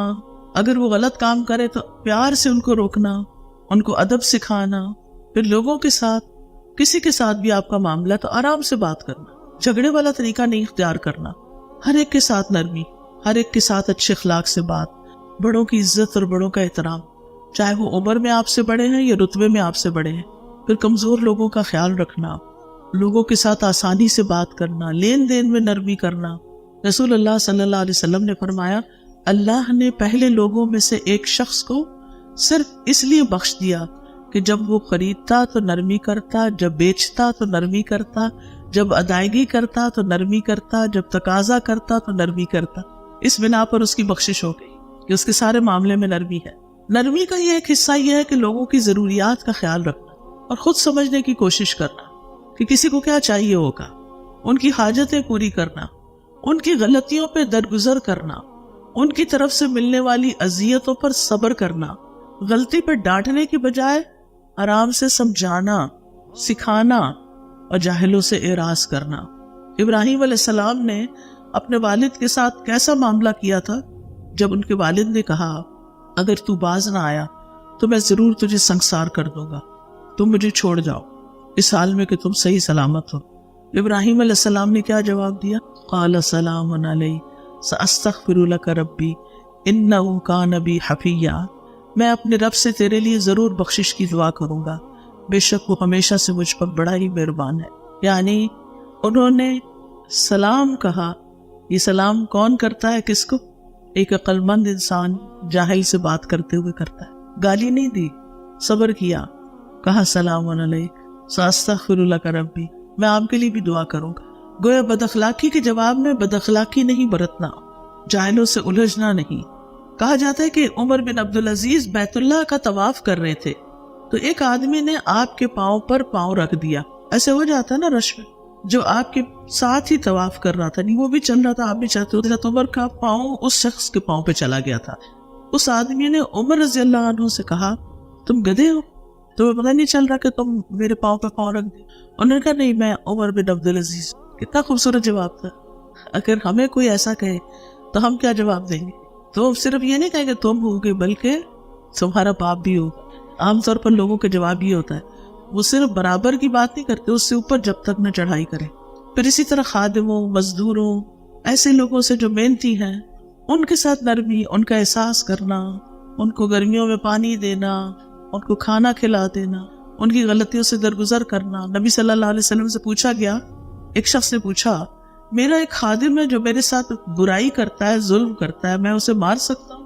اگر وہ غلط کام کرے تو پیار سے ان کو روکنا, ان کو ادب سکھانا. پھر لوگوں کے ساتھ کسی کے ساتھ بھی آپ کا معاملہ تو آرام سے بات کرنا, جھگڑے والا طریقہ نہیں اختیار کرنا. ہر ایک کے ساتھ نرمی, ہر ایک کے ساتھ اچھے اخلاق سے بات, بڑوں کی عزت اور بڑوں کا احترام, چاہے وہ عمر میں آپ سے بڑے ہیں یا رتبے میں آپ سے بڑے ہیں. پھر کمزور لوگوں کا خیال رکھنا, لوگوں کے ساتھ آسانی سے بات کرنا, لین دین میں نرمی کرنا. رسول اللہ صلی اللہ علیہ وسلم نے فرمایا, اللہ نے پہلے لوگوں میں سے ایک شخص کو صرف اس لیے بخش دیا کہ جب وہ خریدتا تو نرمی کرتا, جب بیچتا تو نرمی کرتا, جب ادائیگی کرتا تو نرمی کرتا, جب تقاضا کرتا تو نرمی کرتا. اس بنا پر اس کی بخشش ہو گئی کہ اس کے سارے معاملے میں نرمی ہے. نرمی کا یہ ایک حصہ یہ ہے کہ لوگوں کی ضروریات کا خیال رکھنا اور خود سمجھنے کی کوشش کرنا کہ کسی کو کیا چاہیے ہوگا, ان کی حاجتیں پوری کرنا, ان کی غلطیوں پہ درگزر کرنا, ان کی طرف سے ملنے والی اذیتوں پر صبر کرنا, غلطی پہ ڈانٹنے کی بجائے آرام سے سمجھانا, سکھانا اور جاہلوں سے اعراض کرنا. ابراہیم علیہ السلام نے اپنے والد کے ساتھ کیسا معاملہ کیا تھا جب ان کے والد نے کہا, اگر تو باز نہ آیا تو میں ضرور تجھے سنگسار کر دوں گا, تم مجھے چھوڑ جاؤ اس حال میں کہ تم صحیح سلامت ہو. ابراہیم علیہ السلام نے کیا جواب دیا؟ قال سلام علی ساستغفر لک ربی انہ کان بی حفیہ, میں اپنے رب سے تیرے لیے ضرور بخشش کی دعا کروں گا, بے شک وہ ہمیشہ سے مجھ پر بڑا ہی مہربان ہے. یعنی انہوں نے سلام کہا. یہ سلام کون کرتا ہے کس کو؟ ایک عقل مند انسان جاہل سے بات کرتے ہوئے کرتا ہے. گالی نہیں دی, صبر کیا, کہا سلام علیک ساستغفر لک ربی, میں آپ کے لیے بھی دعا کروں گا. گویا بد اخلاقی کے جواب میں بد اخلاقی نہیں برتنا, جاہلوں سے الجھنا نہیں. کہا جاتا ہے کہ عمر بن عبدالعزیز بیت اللہ کا طواف کر رہے تھے تو ایک آدمی نے آپ کے پاؤں پر پاؤں رکھ دیا. ایسے ہو جاتا ہے نا رش میں, جو آپ کے ساتھ ہی طواف کر رہا تھا, نہیں وہ بھی چل رہا تھا, آپ بھی چلتے ہوتے, عمر کا پاؤں اس شخص کے پاؤں پہ چلا گیا تھا. اس آدمی نے عمر رضی اللہ عنہ سے کہا, تم گدھے ہو, تمہیں پتہ نہیں چل رہا کہ تم میرے پاؤں پہ پاؤں رکھ دے؟ انہوں نے کہا نہیں, میں عمر بن عبدالعزیز. کتنا خوبصورت جواب تھا. اگر ہمیں کوئی ایسا کہے تو ہم کیا جواب دیں گے؟ تو صرف یہ نہیں کہیں کہ تم ہوگے بلکہ تمہارا باپ بھی ہوگا. عام طور پر لوگوں کا جواب یہ ہوتا ہے, وہ صرف برابر کی بات نہیں کرتے, اس سے اوپر جب تک نہ چڑھائی کریں. پھر اسی طرح خادموں, مزدوروں, ایسے لوگوں سے جو محنتی ہیں, ان کے ساتھ نرمی, ان کا احساس کرنا, ان کو گرمیوں میں پانی دینا, ان کو کھانا کھلا دینا, ان کی غلطیوں سے درگزر کرنا. نبی صلی اللہ علیہ وسلم سے پوچھا گیا, ایک شخص نے پوچھا, میرا ایک خادم ہے جو میرے ساتھ برائی کرتا ہے, ظلم کرتا ہے, میں اسے مار سکتا ہوں؟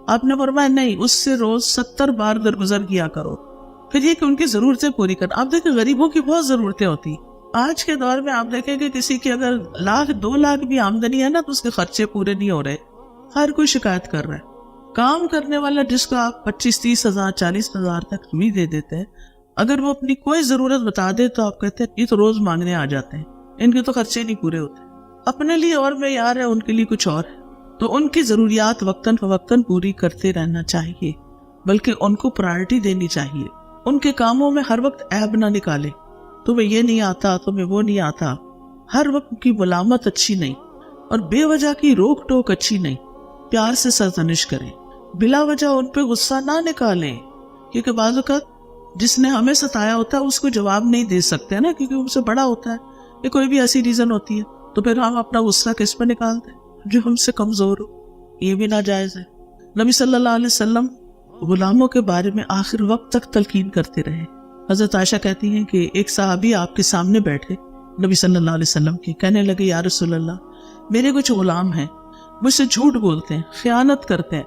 آپ نے فرمایا نہیں, اس سے روز 70 بار درگزر کیا کرو. پھر یہ کہ ان کی ضرورتیں پوری کرنا. آپ دیکھیں غریبوں کی بہت ضرورتیں ہوتی. آج کے دور میں آپ دیکھیں کہ کسی کی اگر 1 لاکھ 2 لاکھ بھی آمدنی ہے نا تو اس کے خرچے پورے نہیں ہو رہے. ہر کوئی شکایت کر رہا ہے. کام کرنے والا جس کو آپ 25-30 ہزار 40 ہزار تک بھی دے دیتے ہیں, اگر وہ اپنی کوئی ضرورت بتا دے تو آپ کہتے ہیں یہ تو روز مانگنے آ جاتے ہیں, ان کے تو خرچے نہیں پورے ہوتے. اپنے لیے اور معیار ہے, ان کے لیے کچھ اور ہے. تو ان کی ضروریات وقتاً فوقتاً پوری کرتے رہنا چاہیے, بلکہ ان کو پرائرٹی دینی چاہیے. ان کے کاموں میں ہر وقت عیب نہ نکالے, تمہیں یہ نہیں آتا, تمہیں وہ نہیں آتا. ہر وقت کی ملامت اچھی نہیں اور بے وجہ کی روک ٹوک اچھی نہیں. پیار سے سرزنش کریں, بلا وجہ ان پہ غصہ نہ نکالیں, کیونکہ بعض اوقات جس نے ہمیں ستایا ہوتا ہے اس کو جواب نہیں دے سکتے نا, کیونکہ ان سے بڑا ہوتا ہے, یا کوئی بھی ایسی ریزن ہوتی ہے, تو پھر ہم اپنا غصہ کس پہ نکالتے ہیں؟ جو ہم سے کمزور ہو. یہ بھی ناجائز ہے. نبی صلی اللہ علیہ وسلم غلاموں کے بارے میں آخر وقت تک تلقین کرتے رہے. حضرت عائشہ کہتی ہیں کہ ایک صحابی آپ کے سامنے بیٹھے نبی صلی اللہ علیہ وسلم کے, کہنے لگے یا رسول اللہ, میرے کچھ غلام ہیں, مجھ سے جھوٹ بولتے ہیں، خیانت کرتے ہیں،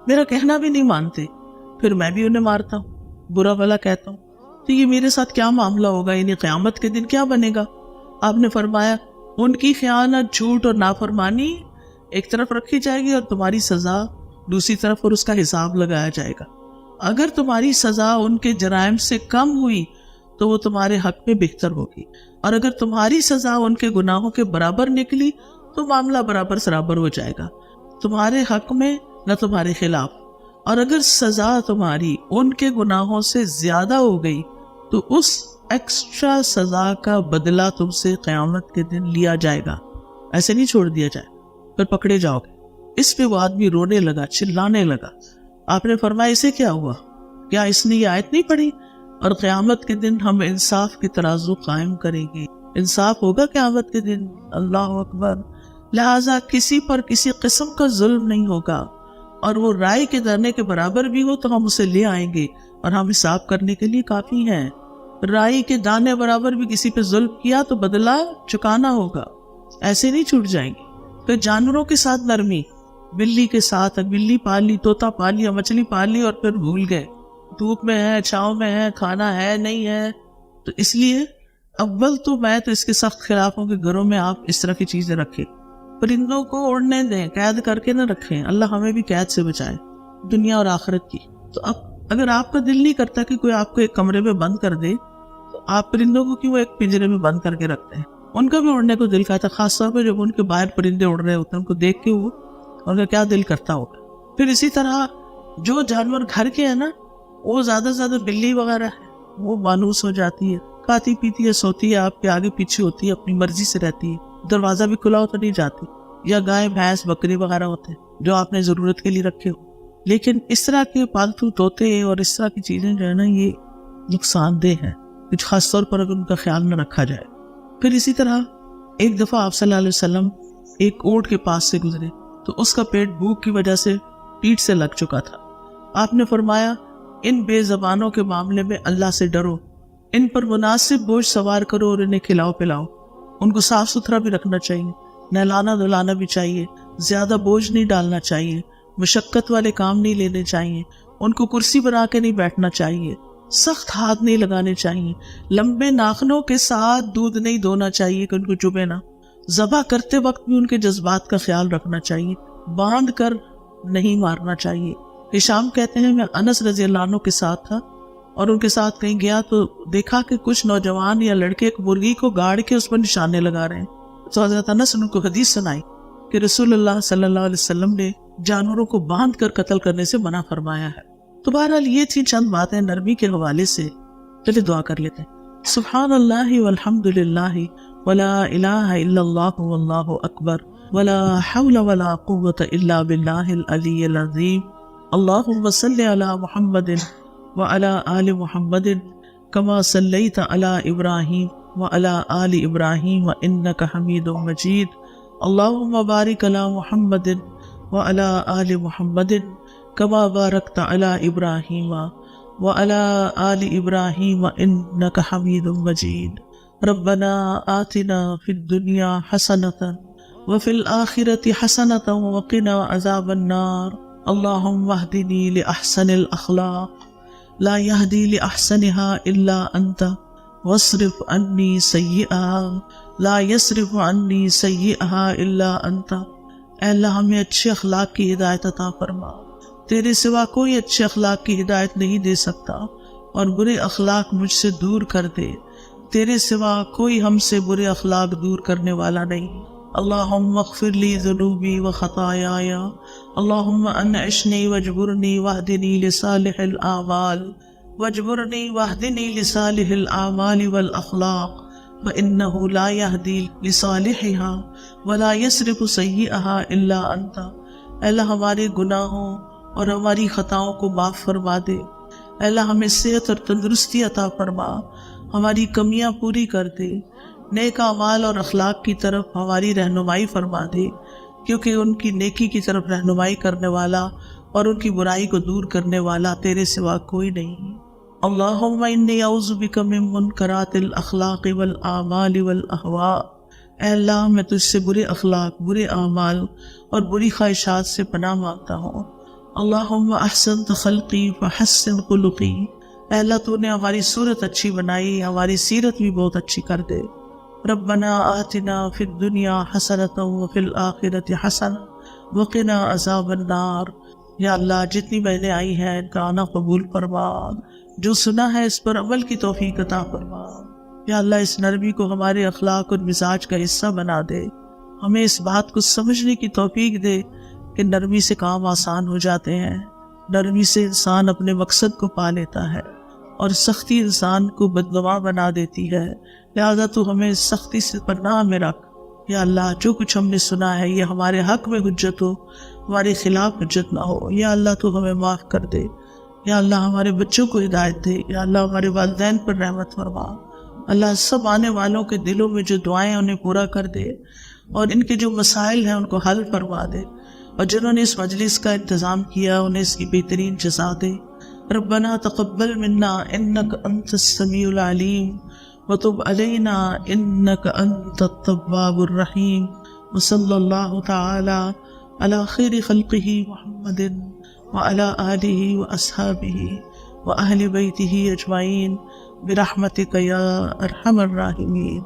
میرا کہنا بھی نہیں مانتے، پھر میں بھی انہیں مارتا ہوں، برا بھلا کہتا ہوں، تو یہ میرے ساتھ کیا معاملہ ہوگا، یعنی قیامت کے دن کیا بنے گا؟ آپ نے فرمایا ان کی خیانت، جھوٹ اور نافرمانی ایک طرف رکھی جائے گی اور تمہاری سزا دوسری طرف، اور اس کا حساب لگایا جائے گا۔ اگر تمہاری سزا ان کے جرائم سے کم ہوئی تو وہ تمہارے حق میں بہتر ہوگی، اور اگر تمہاری سزا ان کے گناہوں کے برابر نکلی تو معاملہ برابر سرابر ہو جائے گا، تمہارے حق میں نہ تمہارے خلاف۔ اور اگر سزا تمہاری ان کے گناہوں سے زیادہ ہو گئی تو اس ایکسٹرا سزا کا بدلہ تم سے قیامت کے دن لیا جائے گا، ایسے نہیں چھوڑ دیا جائے، پھر پکڑے جاؤ گے۔ اس پہ وہ آدمی رونے لگا، چلانے لگا۔ آپ نے فرمایا اسے کیا ہوا؟ کیا اس نے یہ آیت نہیں پڑھی؟ اور قیامت کے دن ہم انصاف کی ترازو قائم کریں گے، انصاف ہوگا قیامت کے دن، اللہ اکبر۔ لہٰذا کسی پر کسی قسم کا ظلم نہیں ہوگا، اور وہ رائے کے دانے کے برابر بھی ہو تو ہم اسے لے آئیں گے اور ہم حساب کرنے کے لیے کافی ہیں۔ رائے کے دانے برابر بھی کسی پہ ظلم کیا تو بدلہ چکانا ہوگا، ایسے نہیں چھوٹ جائیں گے۔ پھر جانوروں کے ساتھ نرمی، بلی کے ساتھ، بلی پال لی، طوطا پال لیا، مچھلی پال لی اور پھر بھول گئے، دھوپ میں ہے، چھاؤں میں ہے، کھانا ہے نہیں ہے، تو اس لیے اول تو میں تو اس کے سخت خلاف ہوں کہ گھروں میں آپ اس طرح کی چیزیں رکھیں، پرندوں کو اڑنے دیں، قید کر کے نہ رکھیں، اللہ ہمیں بھی قید سے بچائے دنیا اور آخرت کی۔ تو اب اگر آپ کا دل نہیں کرتا کہ کوئی آپ کو ایک کمرے میں بند کر دے تو آپ پرندوں کو کیوں ایک پنجرے میں بند کر کے رکھتے ہیں؟ ان کا بھی اڑنے کو دل کرتا، خاص طور پہ جب ان کے باہر پرندے اڑ رہے ہوتے ہیں، ان کو دیکھ کے وہ ان کا کیا دل کرتا ہوگا۔ پھر اسی طرح جو جانور گھر کے ہیں نا، وہ زیادہ سے زیادہ بلی وغیرہ ہے، وہ مانوس ہو جاتی ہے، کھاتی پیتی ہے، سوتی ہے، آپ کے آگے پیچھے ہوتی ہے، اپنی مرضی سے رہتی ہے، دروازہ بھی کھلا ہو تو نہیں جاتی، یا گائے بھینس بکری وغیرہ ہوتے ہیں جو آپ نے ضرورت کے لیے رکھے ہو۔ لیکن اس طرح کے پالتو طوطے اور اس طرح کی چیزیں جو ہے نا، یہ نقصان دہ ہیں، کچھ خاص طور پر اگر ان کا خیال نہ رکھا جائے۔ پھر اسی طرح ایک دفعہ آپ صلی اللہ علیہ وسلم ایک اونٹ کے پاس سے گزرے تو اس کا پیٹ بھوک کی وجہ سے پیٹ سے لگ چکا تھا۔ آپ نے فرمایا ان بے زبانوں کے معاملے میں اللہ سے ڈرو، ان پر مناسب بوجھ سوار کرو اور انہیں کھلاؤ پلاؤ، ان کو صاف ستھرا بھی رکھنا چاہیے، نہلانا دھلانا بھی چاہیے، زیادہ بوجھ نہیں ڈالنا چاہیے، مشقت والے کام نہیں لینے چاہیے، ان کو کرسی بنا کے نہیں بیٹھنا چاہیے، سخت ہاتھ نہیں لگانے چاہیے، لمبے ناخنوں کے ساتھ دودھ نہیں دھونا چاہیے کہ ان کو چبھے نہ، ذبح کرتے وقت بھی ان کے جذبات کا خیال رکھنا چاہیے، باندھ کر نہیں مارنا چاہیے۔ ہشام کہتے ہیں میں انس رضی اللہ عنہ کے ساتھ تھا اور ان کے ساتھ کہیں گیا تو دیکھا کہ کچھ نوجوان یا لڑکے ایک مرغی کو گاڑ کے اس پر نشانے لگا رہے ہیں، تو حضرت انس نے ان کو حدیث سنائی کہ رسول اللہ صلی اللہ علیہ وسلم نے جانوروں کو باندھ کر قتل کرنے سے منع فرمایا ہے۔ تو بہرحال یہ تھی چند باتیں نرمی کے حوالے سے۔ چلے دعا کر لیتے ہیں۔ سبحان اللہ والحمد للہ ولا الہ الا اللہ واللہ اکبر ولا حول ولا قوة الا باللہ العلی العظیم۔ اللہم صل علی محمد وعلی آل محمد کما صلیت علی ابراہیم وعلی آل ابراہیم انک حمید مجید۔ اللہم بارک علی محمد وعلی آل محمد کما بارکت علی ابراہیم وعلی آل ابراہیم انک حمید مجید۔ ربنا آتنا فی الدنیا حسنۃ وفی الآخرۃ حسنۃ وقنا عذاب النار۔ اللہم اہدنی لأحسن الاخلاق لا یہدی لأحسنها الا انت واصرف عنی سیئها لا یصرف عنی سیئها الا انت۔ اے اللہ ہمیں اچھے اخلاق کی ہدایت عطا فرما، تیرے سوا کوئی اچھے اخلاق کی ہدایت نہیں دے سکتا، اور برے اخلاق مجھ سے دور کر دے، تیرے سوا کوئی ہم سے برے اخلاق دور کرنے والا نہیں۔ اللہم اغفر لی ذنوبی و خطایایا، اللہم انعشنی واجبرنی واہدنی لصالح الاعمال واجبرنی واہدنی لصالح الاعمال والاخلاق وانہ لا یہدی لصالحها ولا یصرف سیئها الا انت۔ اے اللہ ہمارے گناہوں اور ہماری خطاؤں کو معاف فرما دے، اے اللہ ہمیں صحت اور تندرستی عطا فرما، ہماری کمیاں پوری کر دے، نیک اعمال اور اخلاق کی طرف ہماری رہنمائی فرما دے، کیونکہ ان کی نیکی کی طرف رہنمائی کرنے والا اور ان کی برائی کو دور کرنے والا تیرے سوا کوئی نہیں۔ اللہم انی اعوذ بک من منکرات الاخلاق والاعمال والاہواء۔ اے اللہ میں تجھ سے برے اخلاق، برے اعمال اور بری خواہشات سے پناہ مانگتا ہوں۔ اللہم احسنت خلقی فحسن خلقی، اے اللہ تو نے ہماری صورت اچھی بنائی، ہماری سیرت بھی بہت اچھی کر دے۔ ربنا آتنا فی الدنیا حسنۃ وفی الآخرۃ حسنۃ وقنا عذاب النار۔ یا اللہ جتنی بہنیں آئی ہیں ان کا آنا قبول فرما، جو سنا ہے اس پر عمل کی توفیق عطا فرما۔ یا اللہ اس نرمی کو ہمارے اخلاق اور مزاج کا حصہ بنا دے، ہمیں اس بات کو سمجھنے کی توفیق دے کہ نرمی سے کام آسان ہو جاتے ہیں، نرمی سے انسان اپنے مقصد کو پا لیتا ہے، اور سختی انسان کو بدگواں بنا دیتی ہے۔ لہذا تو ہمیں سختی سے پناہ میں رکھ۔ یا اللہ جو کچھ ہم نے سنا ہے یہ ہمارے حق میں حجت ہو، ہمارے خلاف حجت نہ ہو۔ یا اللہ تو ہمیں معاف کر دے۔ یا اللہ ہمارے بچوں کو ہدایت دے۔ یا اللہ ہمارے والدین پر رحمت فرما۔ اللہ سب آنے والوں کے دلوں میں جو دعائیں انہیں پورا کر دے، اور ان کے جو مسائل ہیں ان کو حل فرما دے، اور جنہوں نے اس مجلس کا انتظام کیا انہیں اس کی بہترین جزا دے۔ ربنا تقبل منا انک انت السمیع العلیم وتب علینا انک انت التواب الرحیم، وصلی اللہ تعالی علی خیر خلقہ محمد وعلی آلہ واصحابہ واہل بیتہ اجمعین برحمتک یا ارحم الراحمین۔